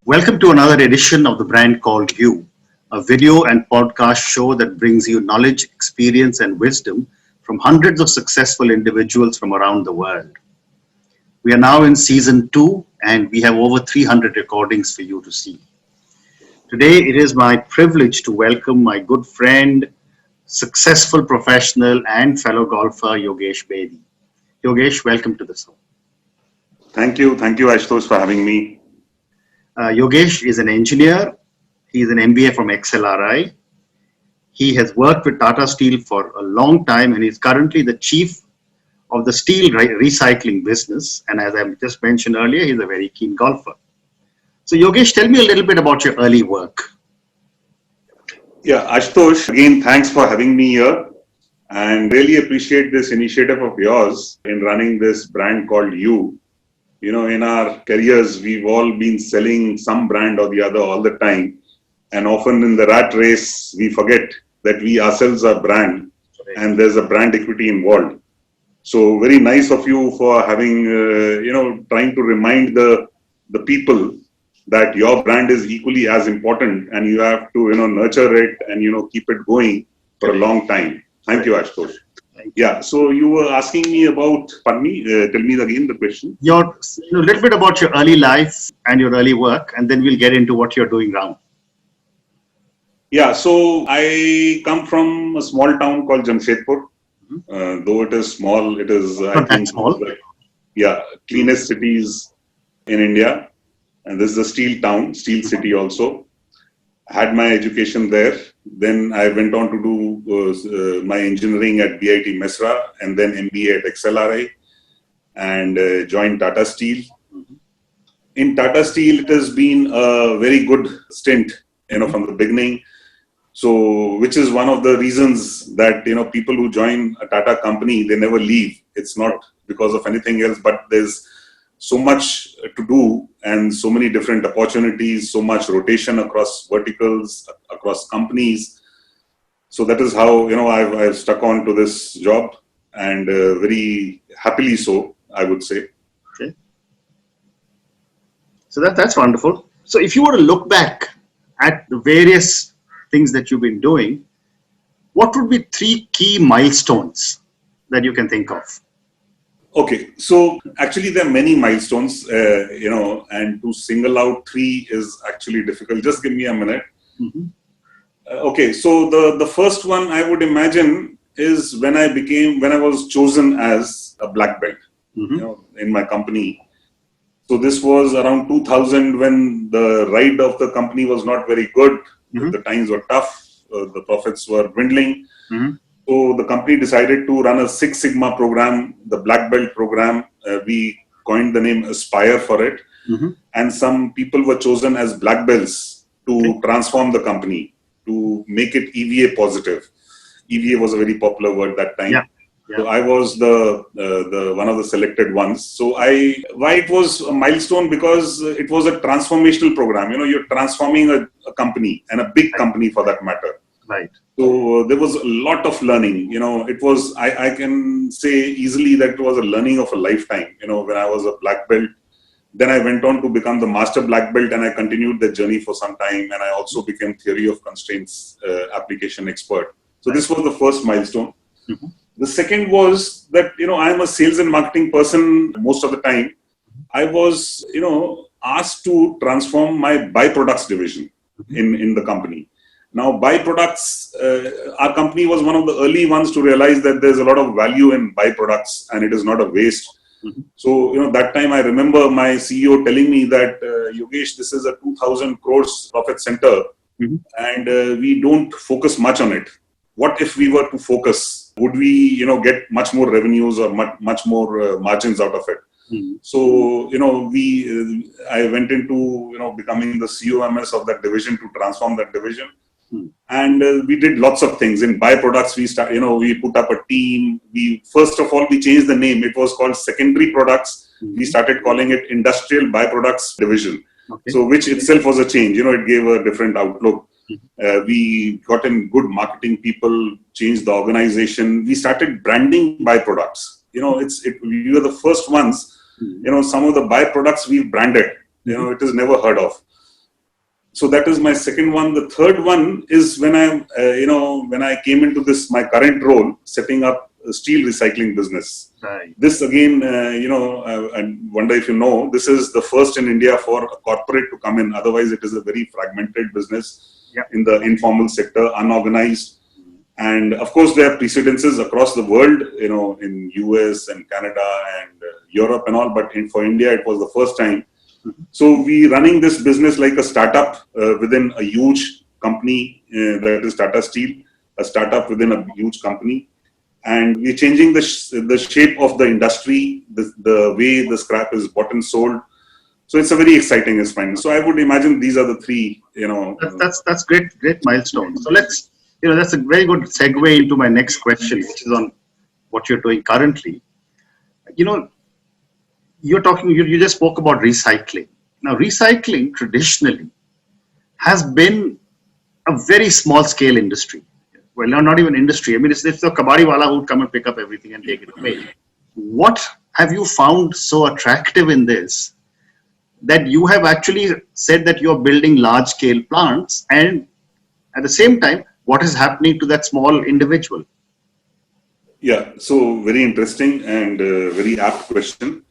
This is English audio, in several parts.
Welcome to another edition of the brand called You, a video and podcast show that brings you knowledge, experience, and wisdom from hundreds of successful individuals from around the world. We are now in season 2 and we have over 300 recordings for you to see. Today, it is my privilege to welcome my good friend, successful professional, and fellow golfer, Yogesh Bedi. Yogesh, welcome to the show. Thank you, Ashutosh, for having me. Yogesh is an engineer. He is an MBA from XLRI. He has worked with Tata Steel for a long time and is currently the chief of the steel recycling business. And as I just mentioned earlier, he's a very keen golfer. So Yogesh, tell me a little bit about your early work. Yeah, Ashutosh, again, thanks for having me here and really appreciate this initiative of yours in running this brand called You. You know, in our careers, we've all been selling some brand or the other all the time. And often in the rat race, we forget that we ourselves are brand and there's a brand equity involved. So very nice of you for having, trying to remind the people that your brand is equally as important and you have to, nurture it and, keep it going for a long time. Thank you, Ashutosh. Yeah, so you were asking me about, pardon me, tell me again the question. A little bit about your early life and your early work, and then we'll get into what you're doing now. Yeah, so I come from a small town called Jamshedpur. Though it is small, it is, Not that small. Cleanest cities in India. And this is a steel town, steel city also. Had my education there. Then I went on to do my engineering at BIT Mesra and then MBA at XLRI and joined Tata Steel. In Tata Steel, it has been a very good stint, from the beginning. So, which is one of the reasons that, people who join a Tata company, they never leave. It's not because of anything else, but there's so much to do and so many different opportunities, so much rotation across verticals, across companies. So that is how, I've stuck on to this job and very happily so, I would say. Okay. So that's wonderful. So if you were to look back at the various things that you've been doing, what would be 3 key milestones that you can think of? Okay, so actually there are many milestones, and to single out 3 is actually difficult. Just give me a minute. Okay, so the first one I would imagine is when I was chosen as a black belt, in my company. So this was around 2000 when the ride of the company was not very good. The times were tough. The profits were dwindling. So the company decided to run a Six Sigma program, the black belt program. We coined the name Aspire for it. And some people were chosen as black belts to transform the company, to make it EVA positive. EVA was a very popular word that time. Yeah. So I was the one of the selected ones. So why it was a milestone? Because it was a transformational program. You're transforming a company, and a big company for that matter. Right. So there was a lot of learning. It was, I can say easily that it was a learning of a lifetime. When I was a black belt, then I went on to become the master black belt and I continued the journey for some time. And I also became theory of constraints application expert. So this was the first milestone. The second was that, I'm a sales and marketing person most of the time. I was, asked to transform my byproducts division in the company. Now, byproducts, our company was one of the early ones to realize that there's a lot of value in byproducts and it is not a waste. So, that time I remember my CEO telling me that, Yogesh, this is a 2,000 crores profit center and we don't focus much on it. What if we were to focus? Would we, get much more revenues or much more margins out of it? So, I went into, becoming the COMS of that division to transform that division. And we did lots of things. In byproducts, we put up a team. First of all, we changed the name. It was called secondary products. We started calling it industrial byproducts division. So which itself was a change. It gave a different outlook. We got in good marketing people, changed the organization. We started branding byproducts. We were the first ones. Some of the byproducts we've branded. It is never heard of. So that is my second one. The third one is when I came into this, my current role, setting up a steel recycling business. Right. This again, I wonder if you know, this is the first in India for a corporate to come in. Otherwise, it is a very fragmented business in the informal sector, unorganized. And of course, there are precedences across the world, in US and Canada and Europe and all. But for India, it was the first time. So we running this business like a startup within a huge company that is Tata Steel, a startup within a huge company. And we're changing the shape of the industry, the way the scrap is bought and sold. So it's a very exciting experiment. So I would imagine these are the three, That's great milestone. So that's a very good segue into my next question, which is on what you're doing currently. You just spoke about recycling. Now, recycling traditionally has been a very small scale industry. Well, not even industry. I mean, it's the kabadi wala who would come and pick up everything and take it away. What have you found so attractive in this that you have actually said that you're building large scale plants, and at the same time, what is happening to that small individual? Yeah, so very interesting and very apt question.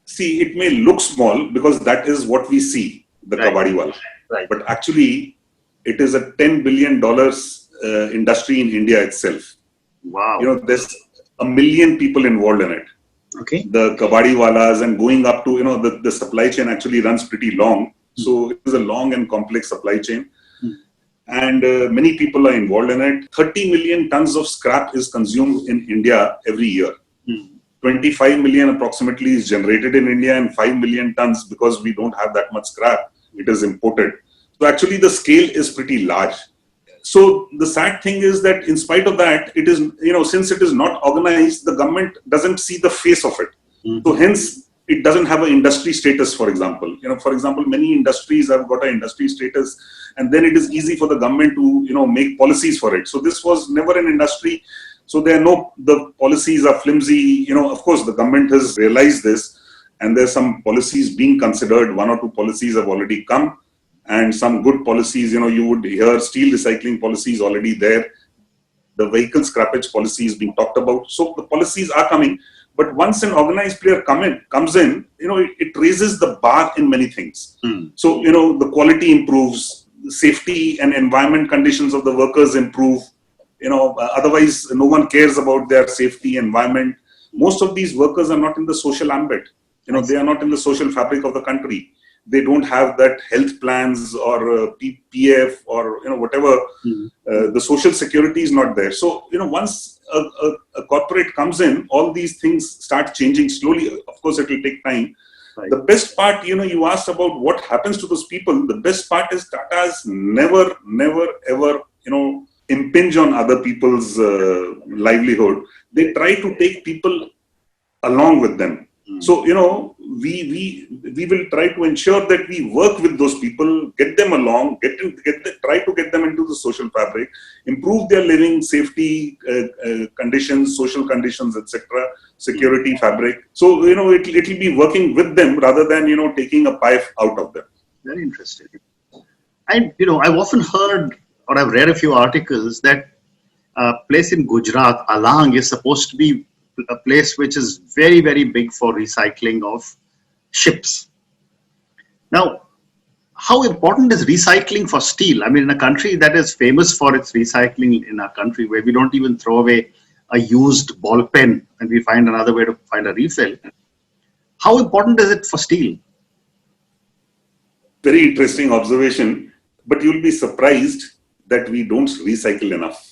See, it may look small because that is what we see, the kabadi wala. Right. But actually, it is a $10 billion industry in India itself. Wow. There's 1 million people involved in it. Okay. The kabadi walas and going up to, the supply chain actually runs pretty long. So it is a long and complex supply chain. And many people are involved in it. 30 million tons of scrap is consumed in India every year. 25 million approximately is generated in India, and 5 million tons, because we don't have that much scrap, it is imported. So actually the scale is pretty large. So the sad thing is that in spite of that, it is, since it is not organized, the government doesn't see the face of it. So hence, it doesn't have an industry status, for example. For example, many industries have got an industry status, and then it is easy for the government to, make policies for it. So this was never an industry. So the policies are flimsy. Of course, the government has realized this, and there's some policies being considered. 1 or 2 policies have already come, and some good policies, you would hear steel recycling policies already there. The vehicle scrappage policy is being talked about. So the policies are coming. But once an organized player comes in, it raises the bar in many things. So, the quality improves, safety and environment conditions of the workers improve. Otherwise, no one cares about their safety, environment. Most of these workers are not in the social ambit. They are not in the social fabric of the country. They don't have that health plans or PF or, whatever. The social security is not there. So, once a corporate comes in, all these things start changing slowly. Of course, it will take time. Right. The best part, you asked about what happens to those people. The best part is Tata's never, ever, impinge on other people's livelihood. They try to take people along with them. So, we will try to ensure that we work with those people, get them along, try to get them into the social fabric, improve their living, safety conditions, social conditions, etc., security fabric. So, it will be working with them rather than, taking a pie out of them. Very interesting. And, I've often heard, or I've read a few articles that a place in Gujarat, Alang, is supposed to be a place which is very, very big for recycling of ships. Now, how important is recycling for steel? I mean, in a country that is famous for its recycling, in our country where we don't even throw away a used ball pen and we find another way to find a refill, how important is it for steel? Very interesting observation, but you'll be surprised that we don't recycle enough.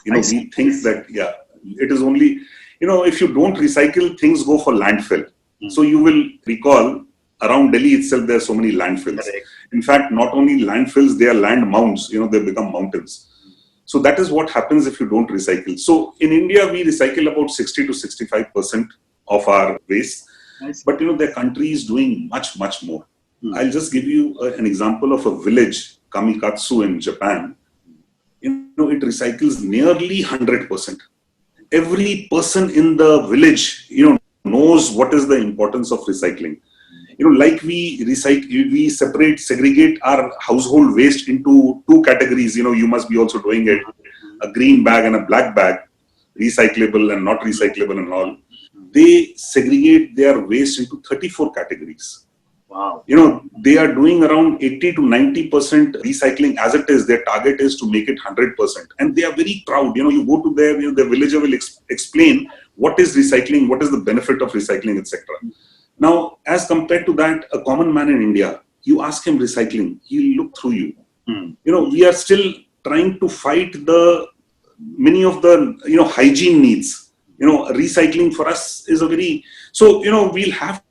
We think that, it is only, if you don't recycle, things go for landfill. So you will recall around Delhi itself, there are so many landfills. Correct. In fact, not only landfills, they are land mounds, they become mountains. So that is what happens if you don't recycle. So in India, we recycle about 60 to 65% of our waste. But, the country is doing much, much more. I'll just give you an example of a village, Kamikatsu in Japan. It recycles nearly 100%. Every person in the village, knows what is the importance of recycling. like we recycle, we segregate our household waste into two categories. You must be also doing it: a green bag and a black bag, recyclable and not recyclable and all. They segregate their waste into 34 categories. Wow. They are doing around 80 to 90% recycling as it is. Their target is to make it 100%. And they are very proud. You go to the villager will explain what is recycling, what is the benefit of recycling, etc. Now, as compared to that, a common man in India, you ask him recycling, he'll look through you. We are still trying to fight many of the, hygiene needs. Recycling for us is we'll have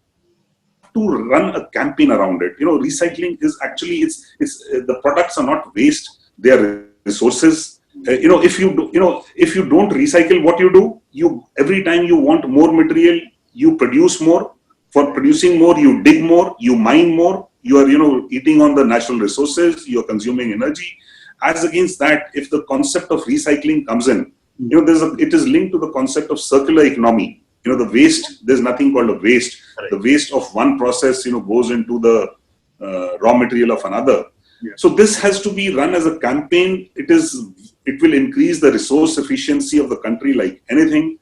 to run a campaign around it. Recycling is actually, it's the products are not waste, they are resources. If you don't recycle, what you do, every time you want more material, you produce more. For producing more, you dig more, you mine more, you are, eating on the natural resources, you're consuming energy. As against that, if the concept of recycling comes in, it is linked to the concept of circular economy. The waste, there's nothing called a waste. Right. The waste of one process, goes into the raw material of another. Yeah. So this has to be run as a campaign. It will increase the resource efficiency of the country like anything.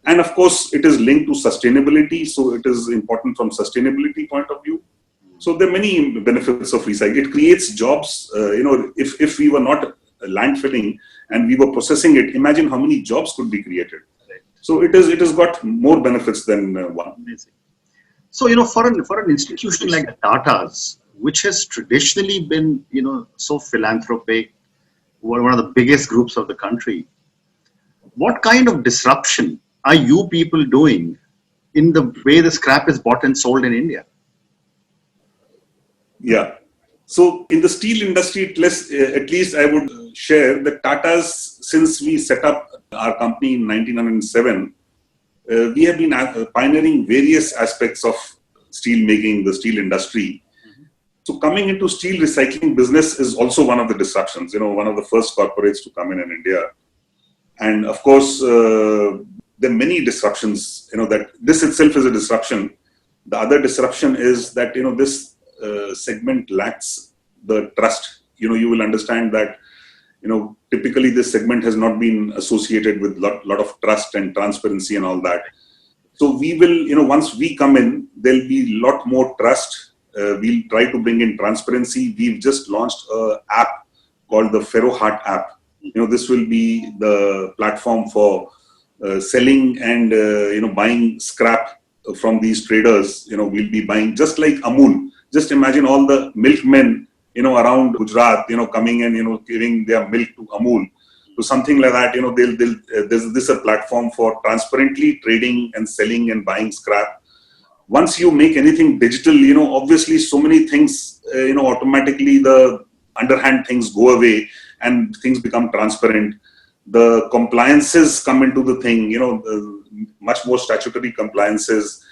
And of course, it is linked to sustainability. So it is important from sustainability point of view. So there are many benefits of recycling. It creates jobs. If we were not landfilling and we were processing it, imagine how many jobs could be created. So it has got more benefits than one. Amazing. So, for an institution like the Tatas, which has traditionally been, so philanthropic, one of the biggest groups of the country, what kind of disruption are you people doing in the way the scrap is bought and sold in India? Yeah. So in the steel industry, at least I would share that Tata's, since we set up our company in 1907, we have been pioneering various aspects of steel making, the steel industry. So coming into steel recycling business is also one of the disruptions, one of the first corporates to come in India. And of course, there are many disruptions, that this itself is a disruption. The other disruption is that, this segment lacks the trust. You will understand that, typically this segment has not been associated with lot of trust and transparency and all that. So we will, once we come in, there'll be a lot more trust. We'll try to bring in transparency. We've just launched an app called the Ferro Heart app. This will be the platform for selling and, buying scrap from these traders. We'll be buying just like Amul. Just imagine all the milkmen, around Gujarat, coming and, giving their milk to Amul. So something like that, there's a platform for transparently trading and selling and buying scrap. Once you make anything digital, obviously so many things, automatically the underhand things go away and things become transparent. The compliances come into the thing, much more statutory compliances.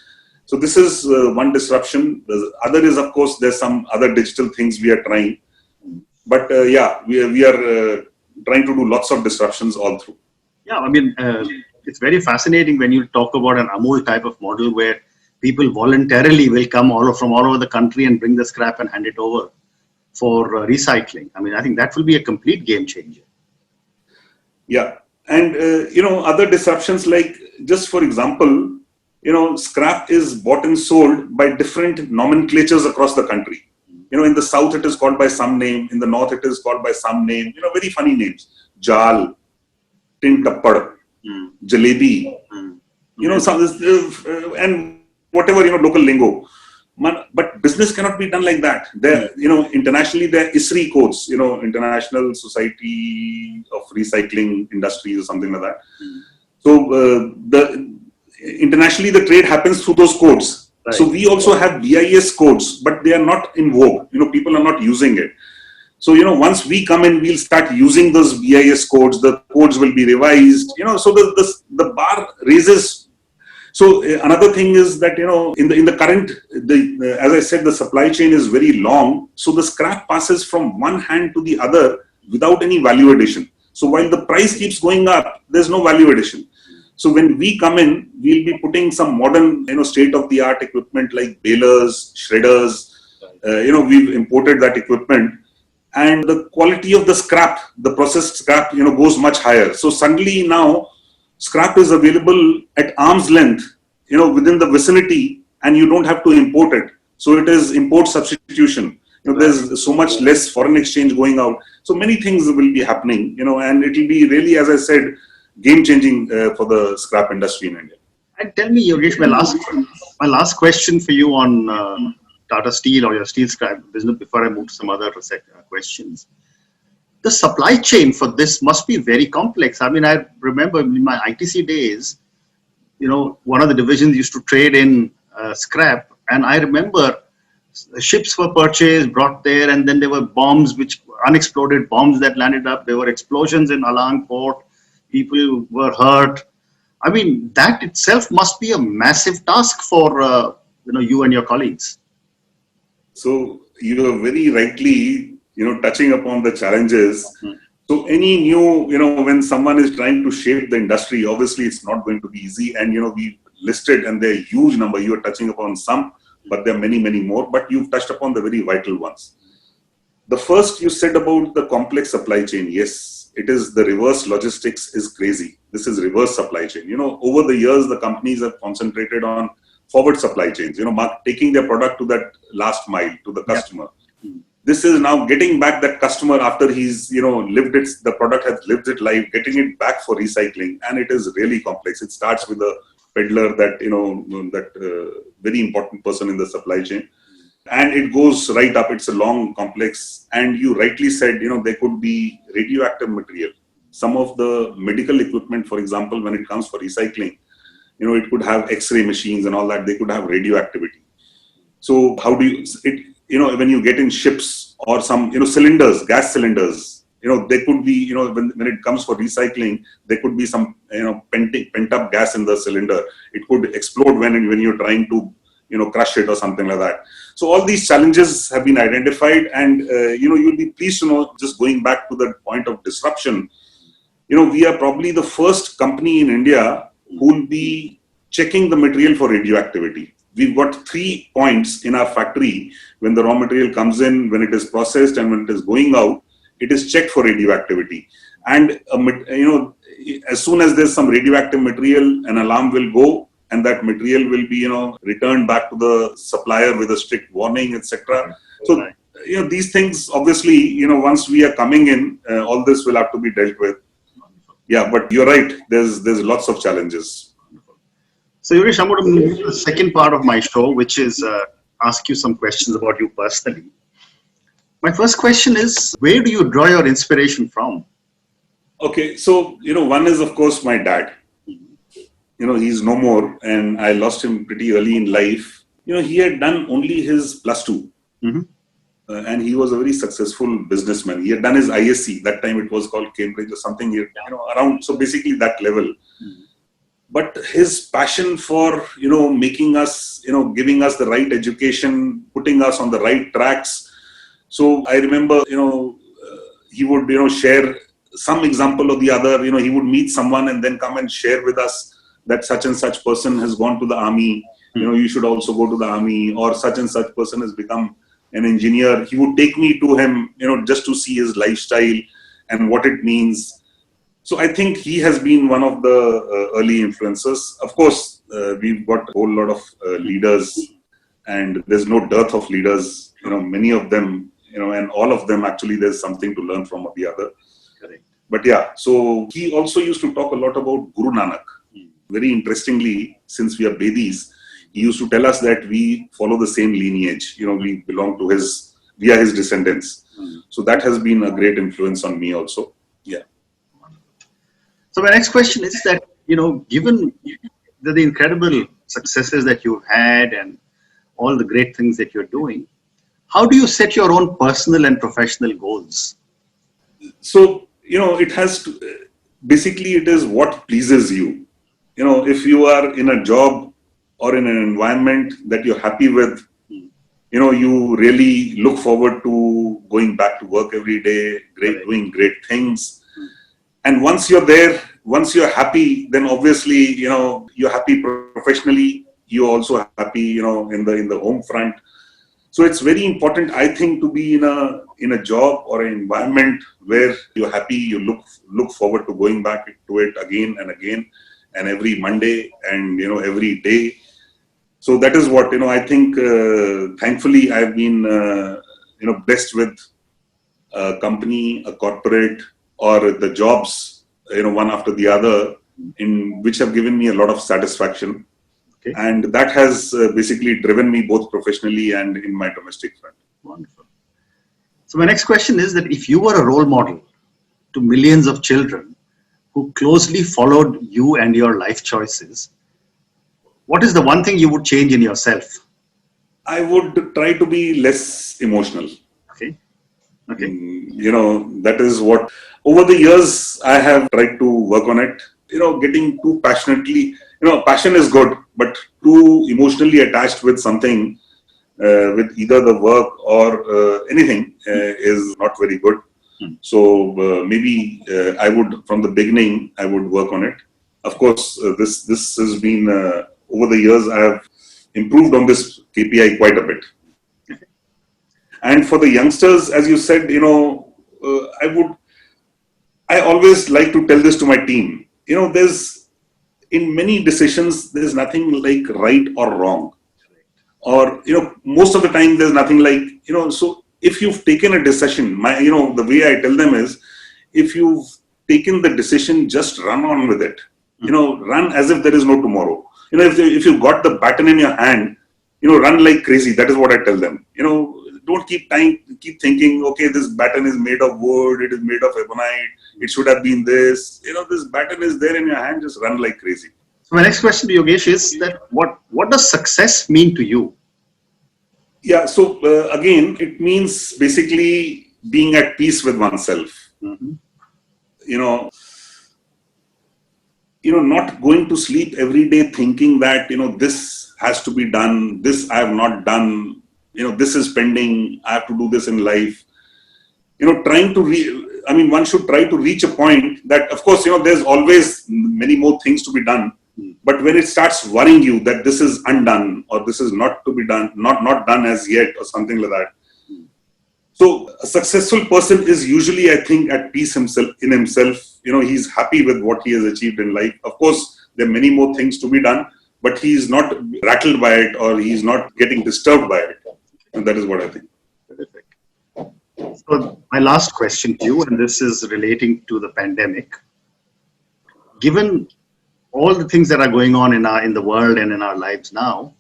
So this is one disruption. The other is, of course, there's some other digital things we are trying. But we are trying to do lots of disruptions all through. Yeah, I mean, it's very fascinating when you talk about an Amul type of model where people voluntarily will come from all over the country and bring the scrap and hand it over for recycling. I mean, I think that will be a complete game changer. Yeah. And, other disruptions like, just for example, scrap is bought and sold by different nomenclatures across the country. In the south, it is called by some name. In the north, it is called by some name. Very funny names. Jal, Tin Tappad, Jalebi, and whatever, local lingo. But business cannot be done like that. There, internationally, there are ISRI codes, International Society of Recycling Industries or something like that. So, internationally, the trade happens through those codes. Right. So we also have BIS codes, but they are not in vogue. People are not using it. So, once we come in, we'll start using those BIS codes. The codes will be revised. So the bar raises. So another thing is that, in the current, as I said, the supply chain is very long. So the scrap passes from one hand to the other without any value addition. So while the price keeps going up, there's no value addition. So when we come in, we'll be putting some modern, state-of-the-art equipment like balers, shredders. We've imported that equipment, and the quality of the scrap, the processed scrap, goes much higher. So suddenly now, scrap is available at arm's length, within the vicinity, and you don't have to import it. So it is import substitution. There's so much less foreign exchange going out. So many things will be happening, and it will be really, as I said, game-changing for the scrap industry in India. And tell me, Yogesh, my last question for you on Tata Steel or your steel scrap business before I move to some other questions. The supply chain for this must be very complex. I mean, I remember in my ITC days, one of the divisions used to trade in scrap, and I remember ships were purchased, brought there, and then there were bombs, unexploded bombs that landed up. There were explosions in Alang port. People were hurt. I mean, that itself must be a massive task for you and your colleagues. So you are very rightly, touching upon the challenges. So any new, when someone is trying to shape the industry, obviously it's not going to be easy. And, we listed, and they're a huge number. You are touching upon some, but there are many, many more. But you've touched upon the very vital ones. The first you said about the complex supply chain. Yes, it is the reverse logistics is crazy. This is reverse supply chain. Over the years, the companies have concentrated on forward supply chains, taking their product to that last mile to the customer. Yeah. This is now getting back that customer after he's, the product has lived its life, getting it back for recycling. And it is really complex. It starts with a peddler, that very important person in the supply chain. And it goes right up. It's a long, complex. And you rightly said, there could be radioactive material. Some of the medical equipment, for example, when it comes for recycling, it could have X-ray machines and all that. They could have radioactivity. So how do you, when you get in ships or some, cylinders, gas cylinders, they could be, when it comes for recycling, there could be some, pent up gas in the cylinder. It could explode when you're trying to, crush it or something like that. So all these challenges have been identified, and, you'll be pleased to know, just going back to the point of disruption, we are probably the first company in India who will be checking the material for radioactivity. We've got 3 points in our factory. When the raw material comes in, when it is processed, and when it is going out, it is checked for radioactivity. And, as soon as there's some radioactive material, an alarm will go, and that material will be, returned back to the supplier with a strict warning, etc. So, these things, obviously, once we are coming in, all this will have to be dealt with. Yeah, but you're right. There's lots of challenges. So, Yogesh, I'm going to move to the second part of my show, which is ask you some questions about you personally. My first question is, where do you draw your inspiration from? Okay, so, one is, of course, my dad. He's no more, and I lost him pretty early in life. He had done only his +2. Mm-hmm. And he was a very successful businessman. He had done his ISC. That time it was called Cambridge or something, around. So basically that level. Mm-hmm. But his passion for, making us, giving us the right education, putting us on the right tracks. So I remember, he would, share some example or the other. He would meet someone and then come and share with us that such and such person has gone to the army. Mm-hmm. You should also go to the army, or such and such person has become an engineer. He would take me to him, just to see his lifestyle and what it means. So I think he has been one of the early influences. Of course, we've got a whole lot of leaders, and there's no dearth of leaders. Many of them, and all of them actually, there's something to learn from the other. Correct. But yeah, so he also used to talk a lot about Guru Nanak. Very interestingly, since we are Bedis, he used to tell us that we follow the same lineage. We belong to we are his descendants. Mm-hmm. So that has been a great influence on me also. Yeah. So my next question is that, given the incredible successes that you've had and all the great things that you're doing, how do you set your own personal and professional goals? So, it has to, basically it is what pleases you. If you are in a job or in an environment that you're happy with, you really look forward to going back to work every day, doing great things. And once you're there, once you're happy, then obviously, you're happy professionally. You're also happy, in the home front. So it's very important, I think, to be in a job or an environment where you're happy. You look forward to going back to it again and again, and every Monday, and every day. So that is what I think. Thankfully, I've been blessed with a company, a corporate, or the jobs one after the other, in which have given me a lot of satisfaction. Okay. And that has basically driven me both professionally and in my domestic front. Wonderful. So my next question is that if you were a role model to millions of children who closely followed you and your life choices, what is the one thing you would change in yourself? I would try to be less emotional. Okay. That is what, over the years, I have tried to work on it. Getting too passionately, passion is good, but too emotionally attached with something, with either the work or anything, is not very good. So maybe I would, from the beginning, I would work on it. Of course, this has been, over the years, I have improved on this KPI quite a bit. And for the youngsters, as you said, I always like to tell this to my team. There's, in many decisions, there's nothing like right or wrong. Or, most of the time there's nothing like, so if you've taken a decision, the way I tell them is, if you've taken the decision, just run on with it. Run as if there is no tomorrow. If you've got the baton in your hand, run like crazy. That is what I tell them. Don't keep thinking, okay, this baton is made of wood, it is made of ebonite, it should have been this. This baton is there in your hand, just run like crazy. So my next question to Yogesh is that what does success mean to you? Yeah, so again, it means basically being at peace with oneself. Mm-hmm. Not going to sleep every day thinking that, this has to be done, this I have not done, this is pending, I have to do this in life. One should try to reach a point that, of course, there's always many more things to be done. But when it starts worrying you that this is undone, or this is not to be done, not done as yet, or something like that. So a successful person is usually, I think, at peace in himself. He's happy with what he has achieved in life. Of course, there are many more things to be done, but he's not rattled by it, or he's not getting disturbed by it. And that is what I think. Terrific. So my last question to you, and this is relating to the pandemic. Given all the things that are going on in the world and in our lives now,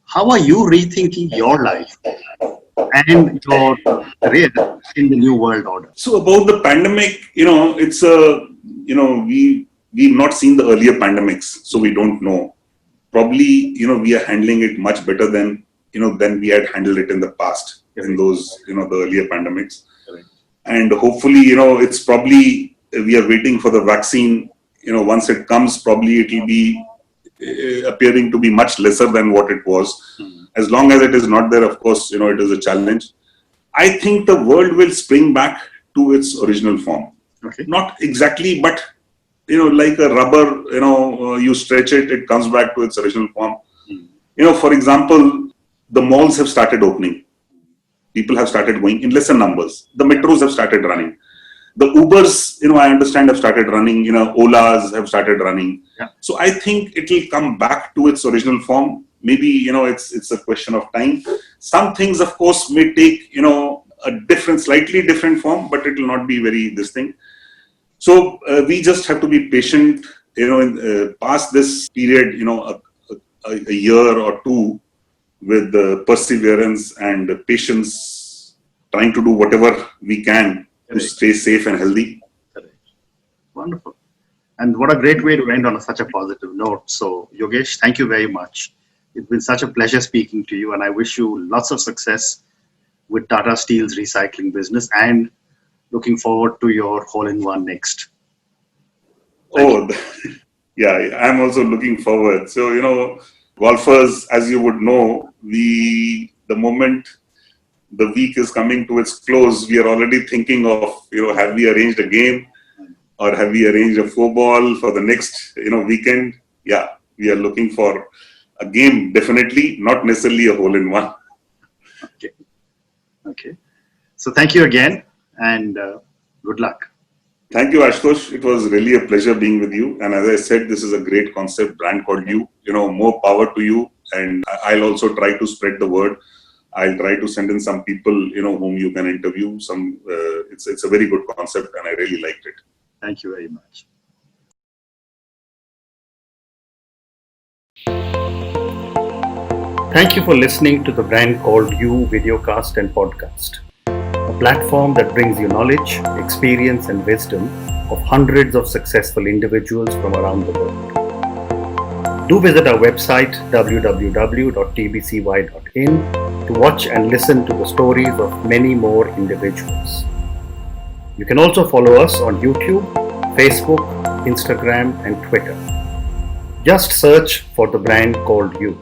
how are you rethinking your life and your career in the new world order? So about the pandemic, it's we've not seen the earlier pandemics, so we don't know. Probably, we are handling it much better than we had handled it in the past, in those, the earlier pandemics. Correct. And hopefully, it's probably, we are waiting for the vaccine. Once it comes, probably it will be appearing to be much lesser than what it was. Mm-hmm. As long as it is not there, of course, it is a challenge. I think the world will spring back to its original form. Okay. Not exactly, but, like a rubber, you stretch it, it comes back to its original form. Mm-hmm. For example, the malls have started opening. People have started going in lesser numbers. The metros have started running. The Ubers, I understand, have started running. Olas have started running. Yeah. So I think it will come back to its original form. Maybe, it's a question of time. Some things, of course, may take, a slightly different form, but it will not be very this thing. So we just have to be patient, past this period, a year or two, with perseverance and patience, trying to do whatever we can to stay safe and healthy. Correct. Wonderful. And what a great way to end on such a positive note. So, Yogesh, thank you very much. It's been such a pleasure speaking to you, and I wish you lots of success with Tata Steel's recycling business, and looking forward to your hole-in-one next. Yeah, I'm also looking forward. So, golfers, as you would know, the moment the week is coming to its close, we are already thinking of, have we arranged a game? or have we arranged a 4-ball for the next weekend? Yeah, we are looking for a game, definitely, not necessarily a hole-in-one. Okay. Okay. So thank you again, and good luck. Thank you, Ashutosh. It was really a pleasure being with you. And as I said, this is a great concept, brand called You. More power to you. And I'll also try to spread the word. I'll try to send in some people, whom you can interview. It's a very good concept, and I really liked it. Thank you very much. Thank you for listening to the Brand Called You videocast and podcast, a platform that brings you knowledge, experience, and wisdom of hundreds of successful individuals from around the world. Do visit our website www.tbcy.in to watch and listen to the stories of many more individuals. You can also follow us on YouTube, Facebook, Instagram, and Twitter. Just search for the brand called You.